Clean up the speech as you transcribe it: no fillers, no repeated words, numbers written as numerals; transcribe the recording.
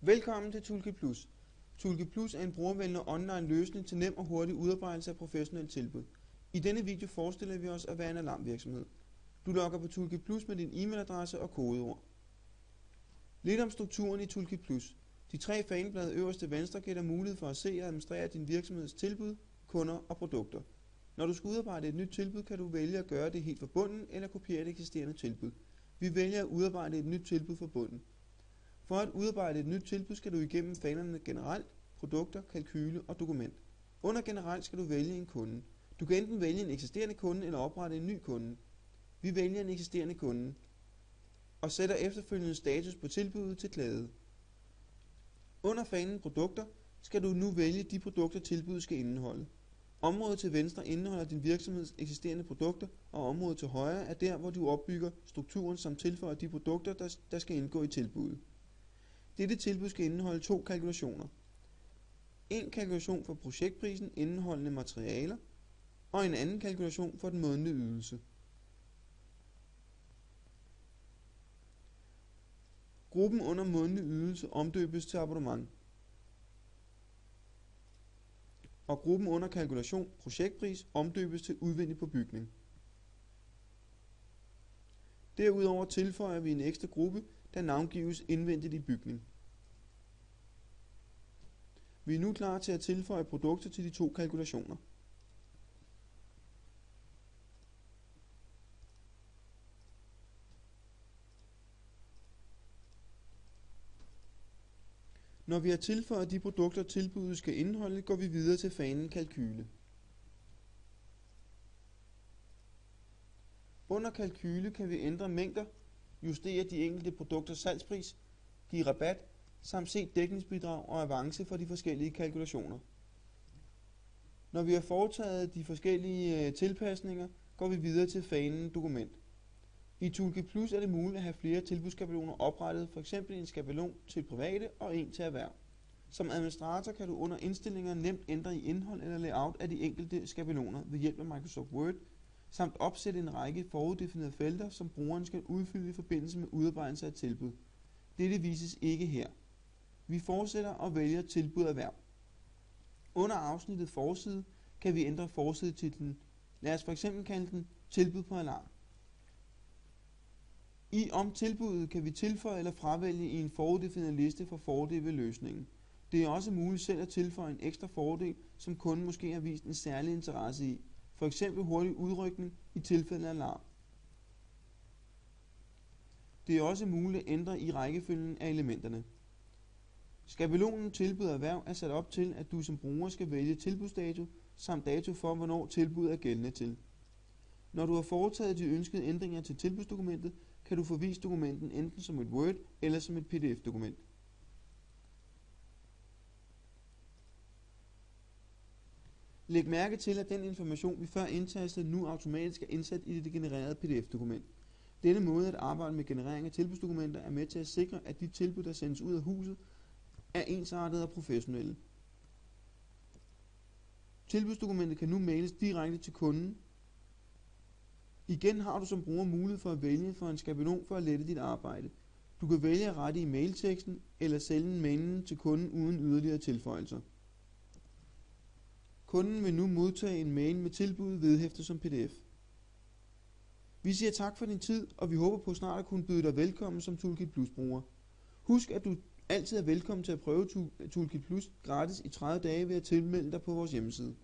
Velkommen til Toolkit Plus. Toolkit Plus er en brugervenlig online løsning til nem og hurtig udarbejdelse af professionelle tilbud. I denne video forestiller vi os at være en alarmvirksomhed. Du logger på Toolkit Plus med din e-mailadresse og kodeord. Lidt om strukturen i Toolkit Plus. De 3 faneblade øverst til venstre giver dig mulighed for at se og administrere din virksomheds tilbud, kunder og produkter. Når du skal udarbejde et nyt tilbud, kan du vælge at gøre det helt fra bunden eller kopiere et eksisterende tilbud. Vi vælger at udarbejde et nyt tilbud fra bunden. For at udarbejde et nyt tilbud skal du igennem fanerne generelt, produkter, kalkyle og dokument. Under generelt skal du vælge en kunde. Du kan enten vælge en eksisterende kunde eller oprette en ny kunde. Vi vælger en eksisterende kunde og sætter efterfølgende status på tilbuddet til glade. Under fanen produkter skal du nu vælge de produkter tilbuddet skal indeholde. Området til venstre indeholder din virksomheds eksisterende produkter, og området til højre er der, hvor du opbygger strukturen som tilføjer de produkter, der skal indgå i tilbuddet. Dette tilbud skal indeholde 2 kalkulationer. En kalkulation for projektprisen indeholdende materialer, og en anden kalkulation for den månedlige ydelse. Gruppen under månedlig ydelse omdøbes til abonnement. Og gruppen under kalkulation projektpris omdøbes til udvendig på bygning. Derudover tilføjer vi en ekstra gruppe, der navngives indvendigt i bygning. Vi er nu klar til at tilføje produkter til de 2 kalkulationer. Når vi har tilføjet de produkter tilbuddet skal indeholde, går vi videre til fanen kalkyle. Under kalkyle kan vi ændre mængder, justere de enkelte produkters salgspris, give rabat, samt se dækningsbidrag og avance for de forskellige kalkulationer. Når vi har foretaget de forskellige tilpasninger, går vi videre til fanen dokument. I Toolkit Plus er det muligt at have flere tilbudsskabeloner oprettet, f.eks. en skabelon til private og en til erhverv. Som administrator kan du under indstillinger nemt ændre i indhold eller layout af de enkelte skabeloner ved hjælp af Microsoft Word, samt opsætte en række foruddefinerede felter, som brugeren skal udfylde i forbindelse med udarbejdelse af tilbud. Dette vises ikke her. Vi fortsætter og vælger tilbud erhverv. Under afsnittet forside kan vi ændre forsidetitlen. Lad os f.eks. kalde den tilbud på alarm. I om tilbuddet kan vi tilføje eller fravælge i en foruddefineret liste for fordele ved løsningen. Det er også muligt selv at tilføje en ekstra fordel, som kunden måske har vist en særlig interesse i, f.eks. hurtig udrykning i tilfælde af alarm. Det er også muligt at ændre i rækkefølgen af elementerne. Skabelonen tilbud erhverv er sat op til, at du som bruger skal vælge tilbudsdato samt dato for, hvornår tilbuddet er gældende til. Når du har foretaget de ønskede ændringer til tilbudsdokumentet, kan du få vist dokumenten enten som et Word eller som et PDF-dokument. Læg mærke til, at den information, vi før indtastede, nu automatisk er indsat i det genererede PDF-dokument. Denne måde at arbejde med generering af tilbudsdokumenter er med til at sikre, at de tilbud, der sendes ud af huset, er ensartede og professionelle. Tilbudsdokumentet kan nu mailes direkte til kunden. Igen har du som bruger mulighed for at vælge for en skabelon for at lette dit arbejde. Du kan vælge at rette i mailteksten eller sende mailen til kunden uden yderligere tilføjelser. Kunden vil nu modtage en mail med tilbuddet vedhæftet som pdf. Vi siger tak for din tid, og vi håber på snart at kunne byde dig velkommen som Toolkit Plus bruger. Husk, at du altid er velkommen til at prøve Toolkit Plus gratis i 30 dage ved at tilmelde dig på vores hjemmeside.